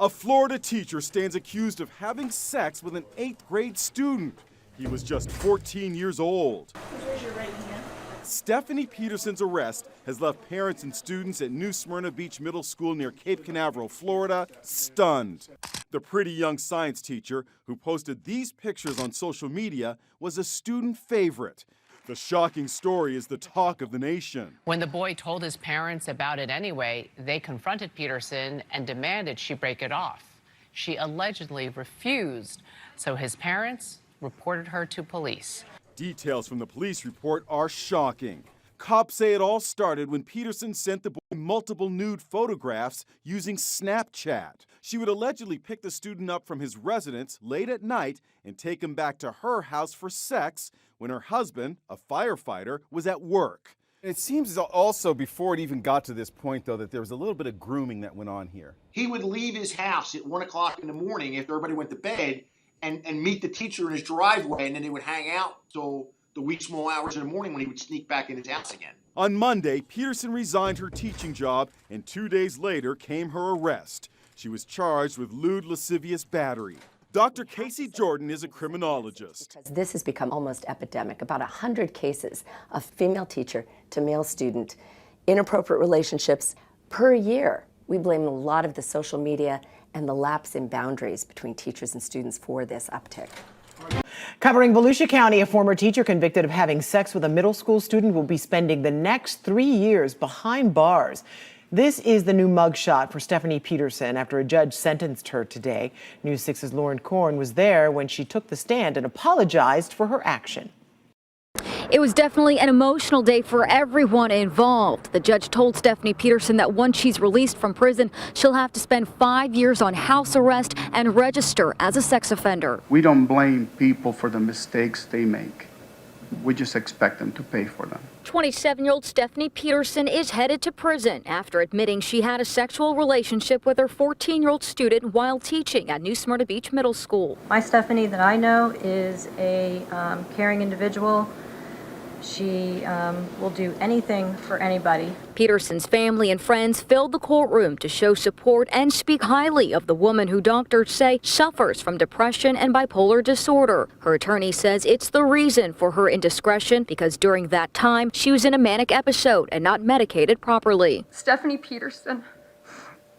A Florida teacher stands accused of having sex with an 8th grade student. He was just 14 years old. Raise your right hand. Stephanie Peterson's arrest has left parents and students at New Smyrna Beach Middle School near Cape Canaveral, Florida, stunned. The pretty young science teacher who posted these pictures on social media was a student favorite. The shocking story is the talk of the nation. When the boy told his parents about it anyway, they confronted Peterson and demanded she break it off. She allegedly refused, so his parents reported her to police. Details from the police report are shocking. Cops say it all started when Peterson sent the boy multiple nude photographs using Snapchat. She would allegedly pick the student up from his residence late at night and take him back to her house for sex when her husband, a firefighter, was at work. It seems also before it even got to this point, though, that there was a little bit of grooming that went on here. He would leave his house at 1 o'clock in the morning after everybody went to bed and meet the teacher in his driveway, and then they would hang out till the wee small hours in the morning when he would sneak back in his house again. On Monday, Peterson resigned her teaching job, and 2 days later came her arrest. She was charged with lewd lascivious battery. Dr. Casey Jordan is a criminologist. This has become almost epidemic. About 100 cases of female teacher to male student inappropriate relationships per year. We blame a lot of the social media and the lapse in boundaries between teachers and students for this uptick. Covering Volusia County, a former teacher convicted of having sex with a middle school student will be spending the next 3 years behind bars. This is the new mugshot for Stephanie Peterson after a judge sentenced her today. News 6's Lauren Korn was there when she took the stand and apologized for her action. It was definitely an emotional day for everyone involved. The judge told Stephanie Peterson that once she's released from prison, she'll have to spend 5 years on house arrest and register as a sex offender. We don't blame people for the mistakes they make. We just expect them to pay for them. 27-year-old Stephanie Peterson is headed to prison after admitting she had a sexual relationship with her 14-year-old student while teaching at New Smyrna Beach Middle School. My Stephanie that I know is a caring individual. She will do anything for anybody. Peterson's family and friends filled the courtroom to show support and speak highly of the woman who doctors say suffers from depression and bipolar disorder. Her attorney says it's the reason for her indiscretion because during that time she was in a manic episode and not medicated properly. Stephanie Peterson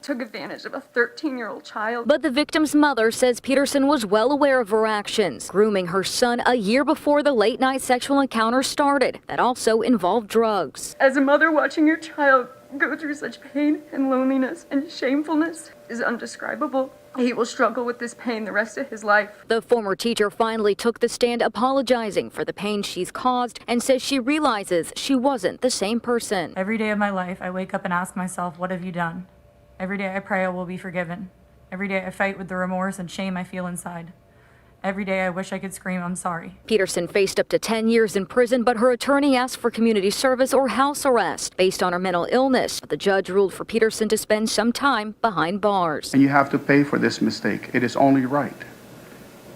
took advantage of a 13-year-old child. But the victim's mother says Peterson was well aware of her actions, grooming her son a year before the late-night sexual encounter started that also involved drugs. As a mother, watching your child go through such pain and loneliness and shamefulness is undescribable. He will struggle with this pain the rest of his life. The former teacher finally took the stand apologizing for the pain she's caused and says she realizes she wasn't the same person. Every day of my life, I wake up and ask myself, what have you done? Every day I pray I will be forgiven. Every day I fight with the remorse and shame I feel inside. Every day I wish I could scream, I'm sorry. Peterson faced up to 10 years in prison, but her attorney asked for community service or house arrest based on her mental illness. The judge ruled for Peterson to spend some time behind bars. And you have to pay for this mistake. It is only right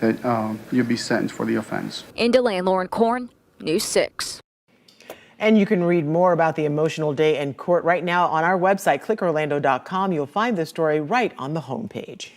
that you be sentenced for the offense. In DeLane, Lauren Korn, News 6. And you can read more about the emotional day in court right now on our website, clickorlando.com. You'll find this story right on the homepage.